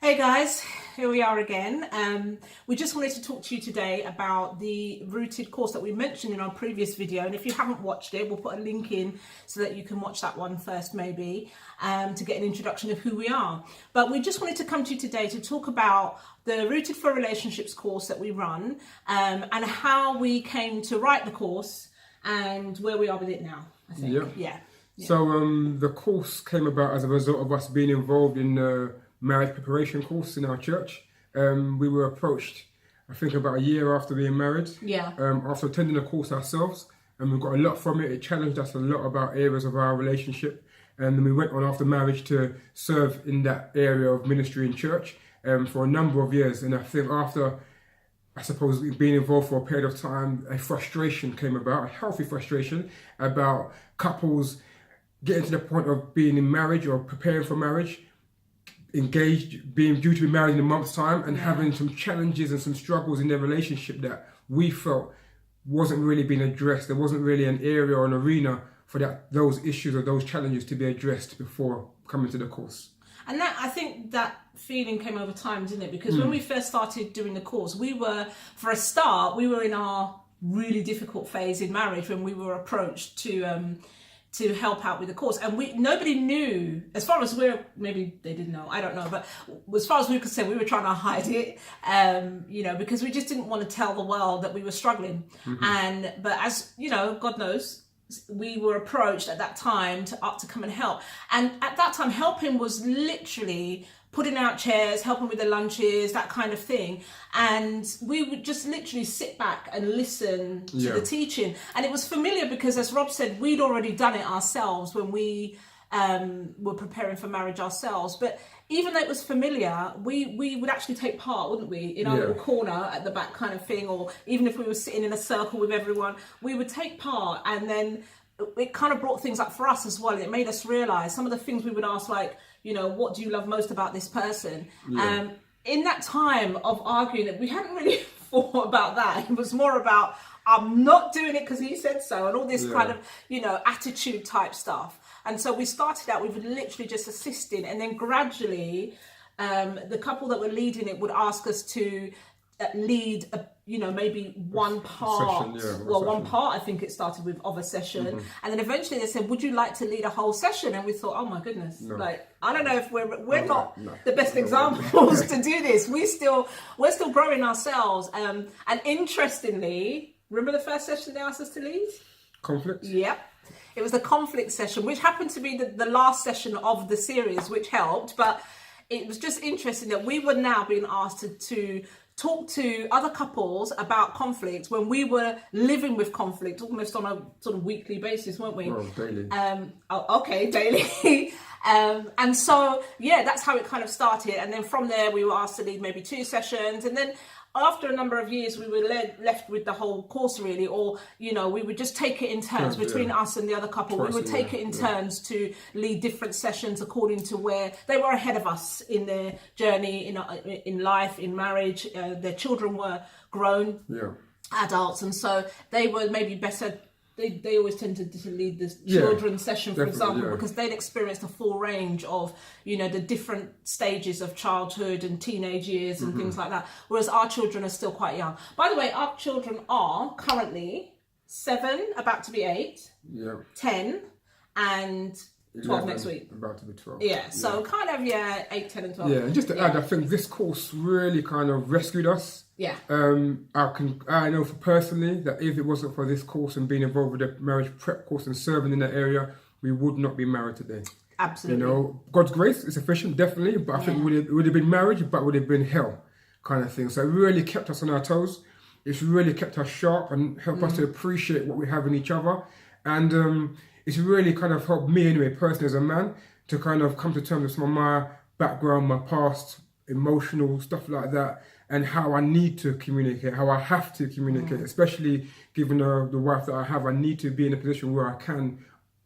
Hey guys, here we are again. We just wanted to talk to you today about the Rooted course that we mentioned in our previous video, and if you haven't watched it, we'll put a link in so that you can watch that one first maybe, to get an introduction of who we are. But we just wanted to come to you today to talk about the Rooted for Relationships course that we run, and how we came to write the course and where we are with it now, I think. Yeah. So the course came about as a result of us being involved in the marriage preparation course in our church. We were approached, I think, about a year after being married. After attending the course ourselves, and we got a lot from it. It challenged us a lot about areas of our relationship, and then we went on after marriage to serve in that area of ministry in church for a number of years. And I think after, I suppose, being involved for a period of time, a frustration came about, a healthy frustration about couples getting to the point of being in marriage or preparing for marriage, engaged, being due to be married in a month's time, and having some challenges and some struggles in their relationship that we felt wasn't really being addressed. There wasn't really an area or an arena for those issues or those challenges to be addressed before coming to the course. And that, I think that feeling came over time, didn't it? Because when we first started doing the course, we were in our really difficult phase in marriage when we were approached to help out with the course, and nobody knew, as far as maybe they didn't know, I don't know, but as far as we could say, we were trying to hide it, because we just didn't want to tell the world that we were struggling. But as you know, God knows, we were approached at that time to come and help, and at that time helping was literally putting out chairs, helping with the lunches, that kind of thing. And we would just literally sit back and listen to the teaching. And it was familiar because, as Rob said, we'd already done it ourselves when we were preparing for marriage ourselves. But even though it was familiar, we would actually take part, wouldn't we, in our little corner at the back kind of thing, or even if we were sitting in a circle with everyone, we would take part. And then it kind of brought things up for us as well. It made us realise some of the things we would ask, like, what do you love most about this person? In that time of arguing, we hadn't really thought about that. It was more about, I'm not doing it because he said so, and all this kind of, attitude type stuff. And so we started out with literally just assisting, and then gradually the couple that were leading it would ask us to lead maybe one part session, one part, I think it started with, of a session, and then eventually they said, would you like to lead a whole session? And we thought, oh my goodness, like, I don't know if we're not the best examples to do this. We're still growing ourselves, and interestingly, remember the first session they asked us to lead? Conflict. It was the conflict session, which happened to be the last session of the series, which helped. But it was just interesting that we were now being asked to talk to other couples about conflict when we were living with conflict almost on a sort of weekly basis, weren't we? Well, daily. Daily. And so, that's how it kind of started. And then from there, we were asked to lead maybe 2 sessions. And then after a number of years, we were left with the whole course, really, or, we would just take it in turns between us and the other couple. We would take it in turns to lead different sessions according to where they were ahead of us in their journey, in life, in marriage. Their children were grown adults, and so they were maybe better. They always tended to lead the children's session, for example, because they'd experienced a full range of, the different stages of childhood and teenage years and things like that. Whereas our children are still quite young. By the way, our children are currently 7, about to be 8, 10, and 12 next week. About to be 12. So kind of, 8, 10 and 12. And just to add, I think this course really kind of rescued us. I know personally that if it wasn't for this course and being involved with the marriage prep course and serving in that area, we would not be married today. Absolutely. God's grace is sufficient, definitely, but I think it would have been marriage, but would have been hell kind of thing. So it really kept us on our toes. It's really kept us sharp and helped us to appreciate what we have in each other. And it's really kind of helped me anyway, personally as a man, to kind of come to terms with some of my background, my past, emotional stuff like that, and how I need to communicate, how I have to communicate, especially given the wife that I have. I need to be in a position where I can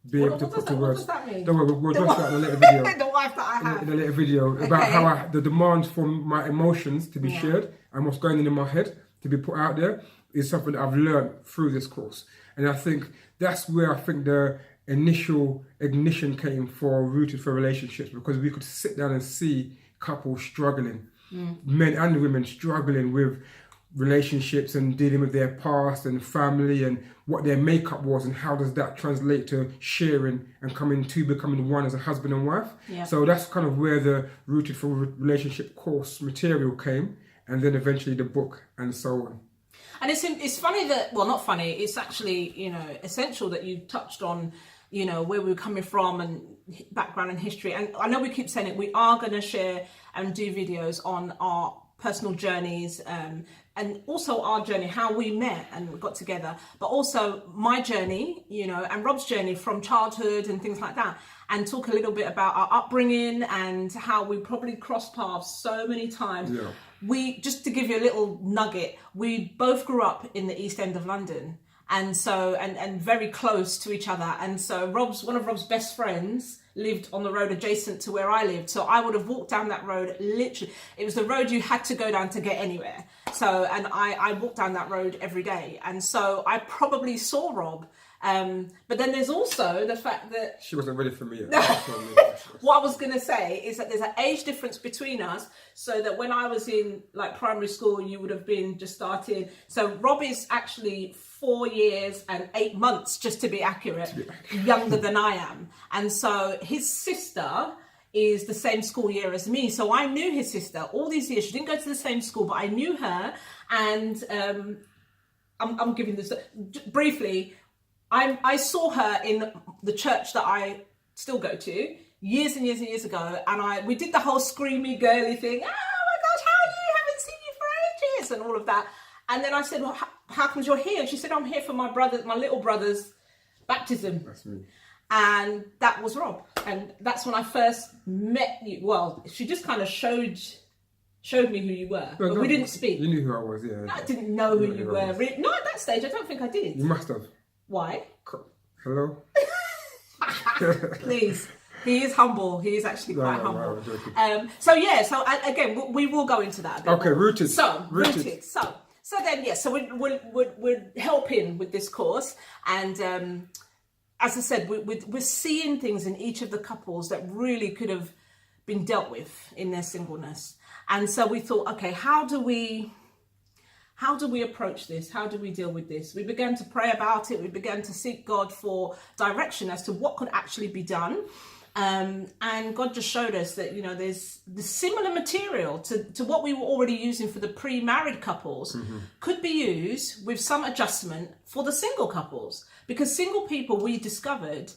be able to put the words. What does that mean? Don't worry, we'll address that in a later video. The wife that I have. In a later video about how the demands for my emotions to be shared and what's going on in my head to be put out there is something that I've learned through this course. And I think that's where I think the initial ignition came for Rooted for Relationships, because we could sit down and see couples struggling, men and women struggling with relationships and dealing with their past and family and what their makeup was and how does that translate to sharing and becoming one as a husband and wife. Yeah. So that's kind of where the Rooted for Relationship course material came, and then eventually the book and so on. And it's funny that, well, not funny, it's actually, you know, essential that you touched on, you know, where we were coming from and background and history. And I know we keep saying it, we are going to share and do videos on our personal journeys, and also our journey, how we met and got together, but also my journey, you know, and Rob's journey from childhood and things like that, and talk a little bit about our upbringing and how we probably crossed paths so many times. Yeah. We, just to give you a little nugget, we both grew up in the East End of London, and so and very close to each other, and so one of Rob's best friends lived on the road adjacent to where I lived, so I would have walked down that road. Literally, it was the road you had to go down to get anywhere. So, and I walked down that road every day, and so I probably saw Rob. But then there's also the fact that she wasn't ready for me. What I was going to say is that there's an age difference between us, so that when I was in like primary school, you would have been just starting. So Rob is actually 4 years and 8 months, just to be accurate, younger than I am. And so his sister is the same school year as me. So I knew his sister all these years. She didn't go to the same school, but I knew her. And I'm giving this briefly. I saw her in the church that I still go to years and years and years ago, and we did the whole screamy girly thing. Oh my gosh, how are you? Haven't seen you for ages, and all of that. And then I said, well, how comes you're here? And she said, I'm here for my little brother's baptism. That's me. And that was Rob, and that's when I first met you. Well, she just kind of showed me who you were, but we didn't speak. You knew who I was, yeah. I didn't know who you were. No, at that stage, I don't think I did. You must have. Why? Hello? Please. He is humble. He is actually quite humble. So again, we will go into that a bit Okay, more. rooted. Rooted. So then, yes, so we're helping with this course. And as I said, we're seeing things in each of the couples that really could have been dealt with in their singleness. And so we thought, okay, how do we approach this? How do we deal with this? We began to pray about it. We began to seek God for direction as to what could actually be done. And God just showed us that, you know, there's the similar material to what we were already using for the pre-married couples could be used with some adjustment for the single couples. Because single people, we discovered,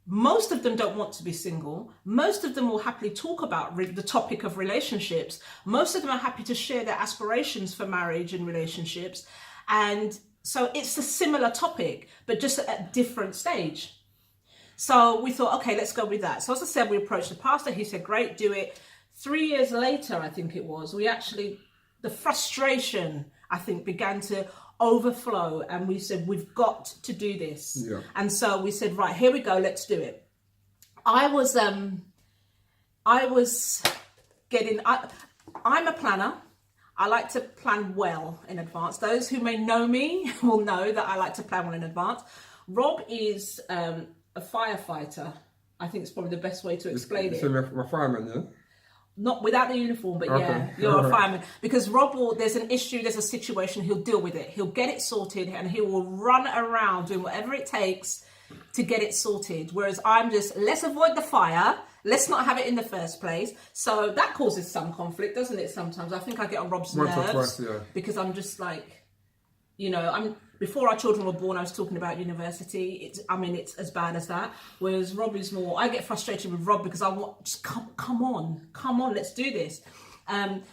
most of them don't want to be single. Most of them will happily talk about the topic of relationships. Most of them are happy to share their aspirations for marriage and relationships. And so it's a similar topic, but just at a different stage. So we thought, okay, let's go with that. So as I said, we approached the pastor. He said, great, do it. 3 years later, I think it was, the frustration, I think, began to overflow, and we said, we've got to do this. Yeah. And so we said, right, here we go, let's do it. I'm a planner. I like to plan well in advance. Those who may know me will know that I like to plan well in advance. Rob is a firefighter. I think it's probably the best way to explain it. So my fireman, yeah? Not without the uniform, but yeah, you're a fireman. Because Rob there's an issue, there's a situation, he'll deal with it. He'll get it sorted, and he will run around doing whatever it takes to get it sorted. Whereas I'm just, let's avoid the fire. Let's not have it in the first place. So that causes some conflict, doesn't it, sometimes? I think I get on Rob's nerves. Once or twice, yeah. Because I'm just like, you know, before our children were born, I was talking about university. It's as bad as that. Whereas Rob is more, I get frustrated with Rob because I want, just come on, let's do this.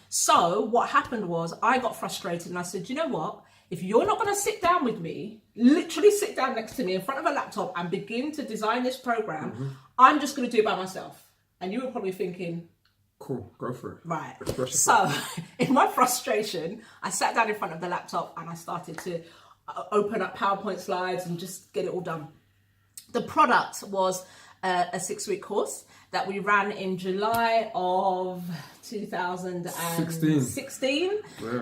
So what happened was I got frustrated and I said, you know what? If you're not going to sit down with me, literally sit down next to me in front of a laptop and begin to design this program, I'm just going to do it by myself. And you were probably thinking, cool, go for it. Right. So in my frustration, I sat down in front of the laptop and I started to open up PowerPoint slides and just get it all done. The product was a 6-week course that we ran in July of 2016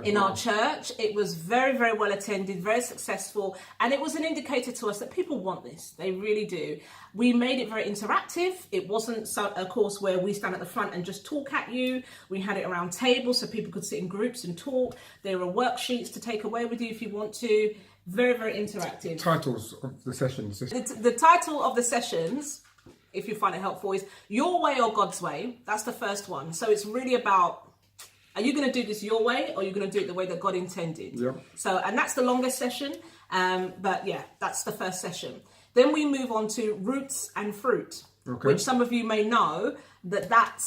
in our church. It was very, very well attended, very successful, and it was an indicator to us that people want this. They really do. We made it very interactive. It wasn't a course where we stand at the front and just talk at you. We had it around tables so people could sit in groups and talk. There were worksheets to take away with you if you want to. Very, very interactive. Titles of the sessions. The title of the sessions, if you find it helpful, is Your Way or God's Way. That's the first one. So it's really about, are you going to do this your way, or are you going to do it the way that God intended? Yeah. So, and that's the longest session. But yeah, that's the first session. Then we move on to Roots and Fruit, which some of you may know that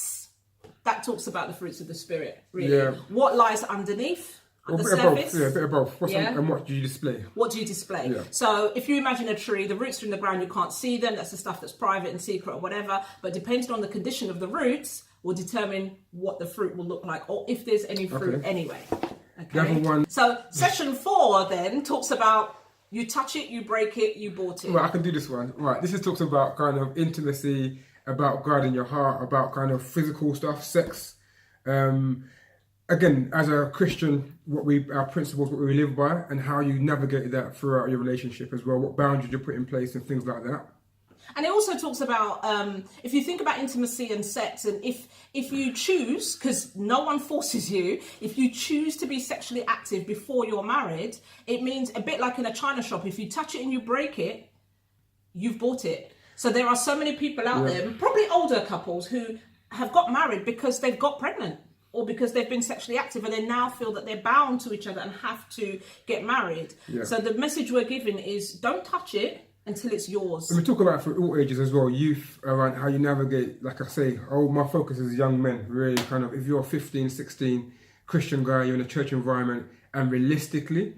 talks about the fruits of the Spirit, really. Yeah. What lies underneath the surface. A bit of both. And what do you display? What do you display? Yeah. So if you imagine a tree, the roots are in the ground, you can't see them. That's the stuff that's private and secret or whatever. But depending on the condition of the roots will determine what the fruit will look like, or if there's any fruit anyway. Okay. The other one. So session 4 then talks about you touch it, you break it, you bought it. Right, I can do this one. Right, this is talks about kind of intimacy, about guarding your heart, about kind of physical stuff, sex. Again, as a Christian, our principles, what we live by, and how you navigate that throughout your relationship as well, what boundaries you put in place and things like that. And it also talks about, if you think about intimacy and sex, and if you choose, because no one forces you, if you choose to be sexually active before you're married, it means a bit like in a china shop, if you touch it and you break it, you've bought it. So there are so many people out there, probably older couples, who have got married because they've got pregnant, or because they've been sexually active and they now feel that they're bound to each other and have to get married. Yeah. So the message we're giving is don't touch it until it's yours. And we talk about it for all ages as well, youth, around how you navigate, like I say, my focus is young men, really, kind of, if you're 15, 16, Christian guy, you're in a church environment, and realistically,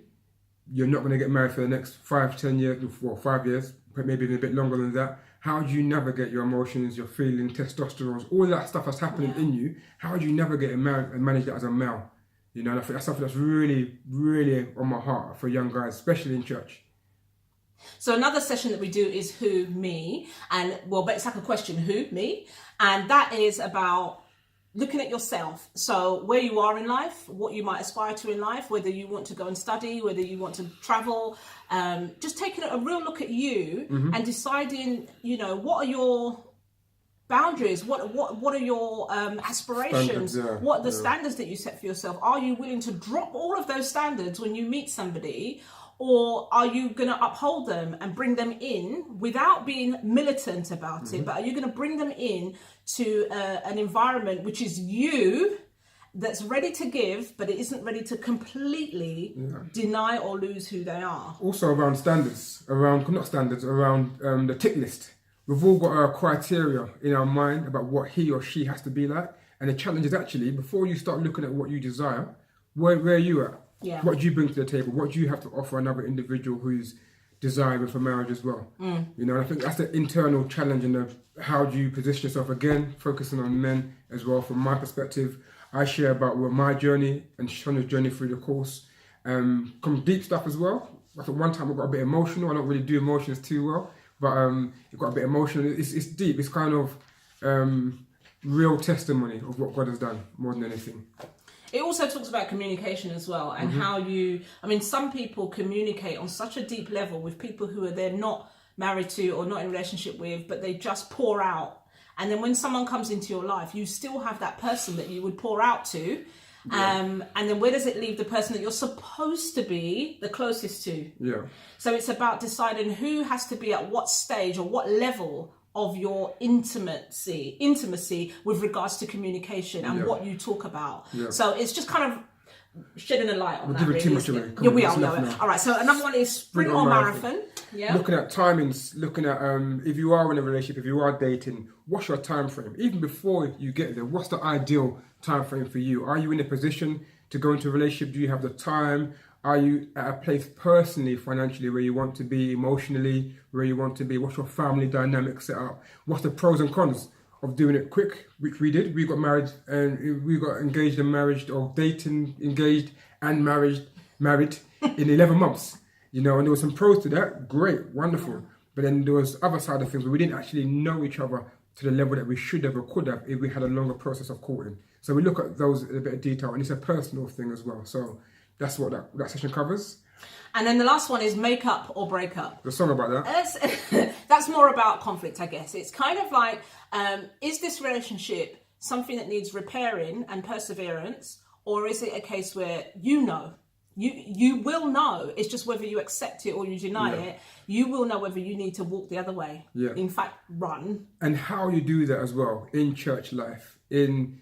you're not going to get married for the next 5, 10 years, or 5 years, but maybe even a bit longer than that. How do you navigate your emotions, your feelings, testosterone, all that stuff that's happening in you? How do you navigate and manage that as a male? You know, and I think that's something that's really, really on my heart for young guys, especially in church. So another session that we do is Who, Me? And, well, but it's like a question, who, me? And that is about looking at yourself. So where you are in life, what you might aspire to in life, whether you want to go and study, whether you want to travel, just taking a real look at you and deciding, you know, what are your boundaries? What are your aspirations? Standards, what are the standards that you set for yourself? Are you willing to drop all of those standards when you meet somebody? Or are you going to uphold them and bring them in without being militant about it? But are you going to bring them in to an environment which is you, that's ready to give, but it isn't ready to completely deny or lose who they are? Also around standards, around the tick list. We've all got our criteria in our mind about what he or she has to be like. And the challenge is actually, before you start looking at what you desire, where are you at? Yeah. What do you bring to the table? What do you have to offer another individual who's desiring for marriage as well? You know, I think that's the internal challenge, and how do you position yourself, again, focusing on men as well. From my perspective, I share about my journey and Sonia's journey through the course. Some deep stuff as well. I think one time I got a bit emotional. I don't really do emotions too well, but it got a bit emotional. It's deep. It's kind of real testimony of what God has done more than anything. It also talks about communication as well, and how some people communicate on such a deep level with people who they're not married to or not in a relationship with, but they just pour out. And then when someone comes into your life, you still have that person that you would pour out to. And then where does it leave the person that you're supposed to be the closest to? Yeah. So it's about deciding who has to be at what stage or what level of your intimacy with regards to communication and what you talk about. Yeah. So it's just kind of shedding a light on that. We're giving too much away. Yeah, we are. All right, so another one is sprint or marathon. Yeah. Looking at timings, looking at if you are in a relationship, if you are dating, what's your time frame? Even before you get there, what's the ideal time frame for you? Are you in a position to go into a relationship? Do you have the time? Are you at a place personally, financially, where you want to be, emotionally, where you want to be? What's your family dynamic set up? What's the pros and cons of doing it quick, which we did? We got married and we got engaged and married, or dating, engaged and married in 11 months. You know, and there were some pros to that. Great, wonderful. But then there was other side of things where we didn't actually know each other to the level that we should have or could have if we had a longer process of courting. So we look at those in a bit of detail, and it's a personal thing as well. So that's what that session covers. And then the last one is make up or break up. The song about that. That's more about conflict, I guess. It's kind of like, is this relationship something that needs repairing and perseverance, or is it a case where you will know, it's just whether you accept it or you deny it, you will know whether you need to walk the other way. Yeah. In fact, run. And how you do that as well in church life, in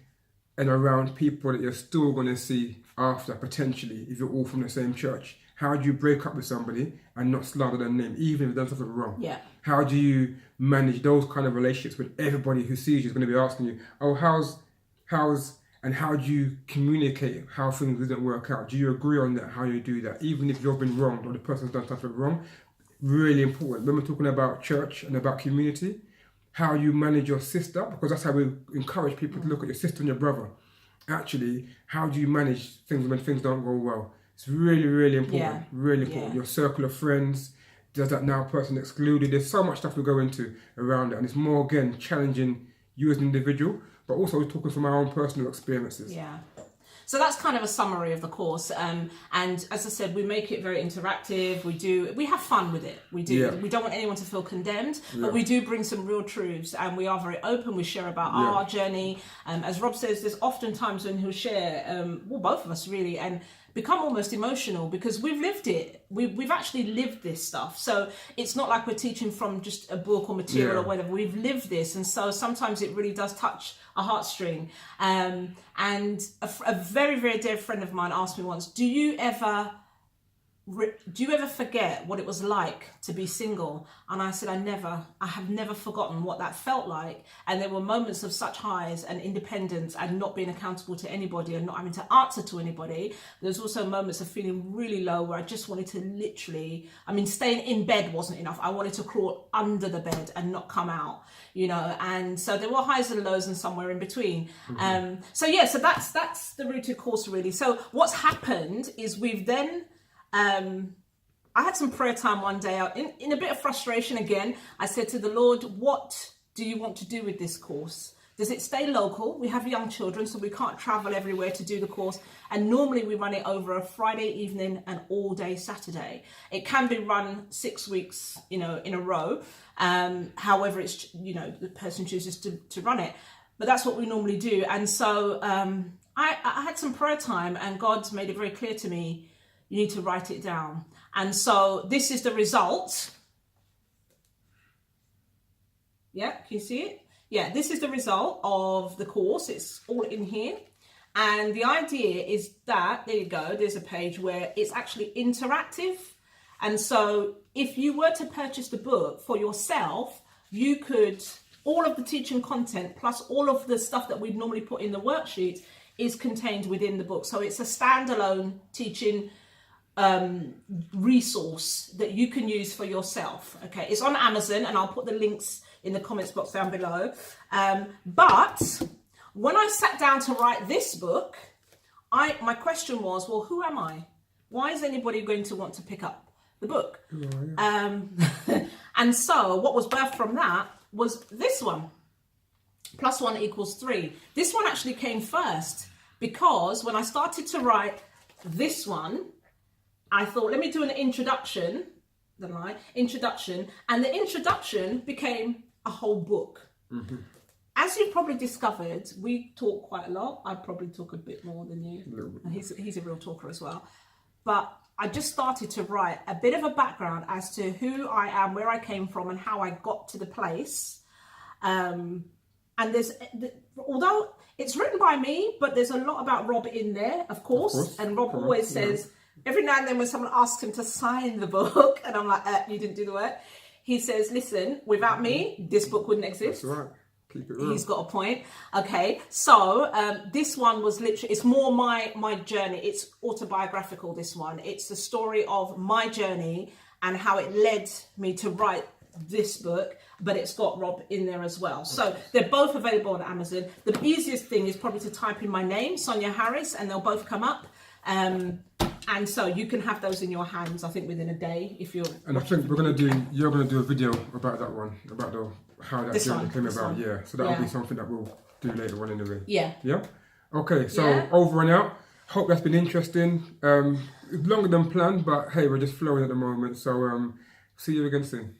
and around people that you're still going to see after, potentially, if you're all from the same church. How do you break up with somebody and not slander their name, even if they've done something wrong? Yeah. How do you manage those kind of relationships when everybody who sees you is going to be asking you, oh, and how do you communicate how things didn't work out? Do you agree on that, how you do that? Even if you've been wronged or the person's done something wrong, really important. When we're talking about church and about community, how you manage your sister, because that's how we encourage people to look at your sister and your brother. Actually, how do you manage things when things don't go well? It's really, really important. Really important. Your circle of friends, does that now person excluded? There's so much stuff we go into around it, and it's more, again, challenging you as an individual, but also we're talking from our own personal experiences. Yeah. So that's kind of a summary of the course. And as I said, we make it very interactive. We have fun with it. We do. Yeah. We don't want anyone to feel condemned, but we do bring some real truths, and we are very open. We share about our journey. As Rob says, there's often times when he'll share, both of us really, and become almost emotional because we've lived it. We've actually lived this stuff. So it's not like we're teaching from just a book or material or whatever. We've lived this. And so sometimes it really does touch a heartstring. And a very, very dear friend of mine asked me once, do you ever forget what it was like to be single? And I said, I have never forgotten what that felt like. And there were moments of such highs and independence and not being accountable to anybody and not having to answer to anybody. There's also moments of feeling really low where I just wanted to staying in bed wasn't enough. I wanted to crawl under the bed and not come out, and so there were highs and lows and somewhere in between. Mm-hmm. So that's the Rooted course really. So what's happened is we've then, I had some prayer time one day out in a bit of frustration again. I said to the Lord, what do you want to do with this course? Does it stay local? We have young children, so we can't travel everywhere to do the course. And normally we run it over a Friday evening and all day Saturday. It can be run 6 weeks, in a row. However, it's, the person chooses to run it. But that's what we normally do. And so I had some prayer time, and God's made it very clear to me, you need to write it down. And so this is the result. Yeah, can you see it? Yeah, this is the result of the course. It's all in here. And the idea is that, there you go, there's a page where it's actually interactive. And so if you were to purchase the book for yourself, you could, all of the teaching content plus all of the stuff that we'd normally put in the worksheet is contained within the book. So it's a standalone teaching resource that you can use for yourself. Okay, it's on Amazon, and I'll put the links in the comments box down below. But when I sat down to write this book, my question was, well, who am I? Why is anybody going to want to pick up the book? And so what was birthed from that was this one, +1 = 3. This one actually came first because when I started to write this one, I thought, let me do an introduction, and the introduction became a whole book. Mm-hmm. As you've probably discovered, we talk quite a lot. I probably talk a bit more than you. He's a real talker as well. But I just started to write a bit of a background as to who I am, where I came from, and how I got to the place. And although it's written by me, but there's a lot about Rob in there, of course. And Rob always says, every now and then when someone asks him to sign the book, and I'm like, you didn't do the work. He says, listen, without me, this book wouldn't exist. That's right. Keep it real. He's got a point. Okay, so this one was literally, it's more my journey. It's autobiographical, this one. It's the story of my journey and how it led me to write this book, but it's got Rob in there as well. So they're both available on Amazon. The easiest thing is probably to type in my name, Sonia Harris, and they'll both come up. And so you can have those in your hands, I think, within a day if you're. And I think you're gonna do a video about that one, about how that journey came about. Yeah, so that will be something that we'll do later on anyway. Yeah. Yeah. Okay, so over and out. Hope that's been interesting. Longer than planned, but hey, we're just flowing at the moment. So see you again soon.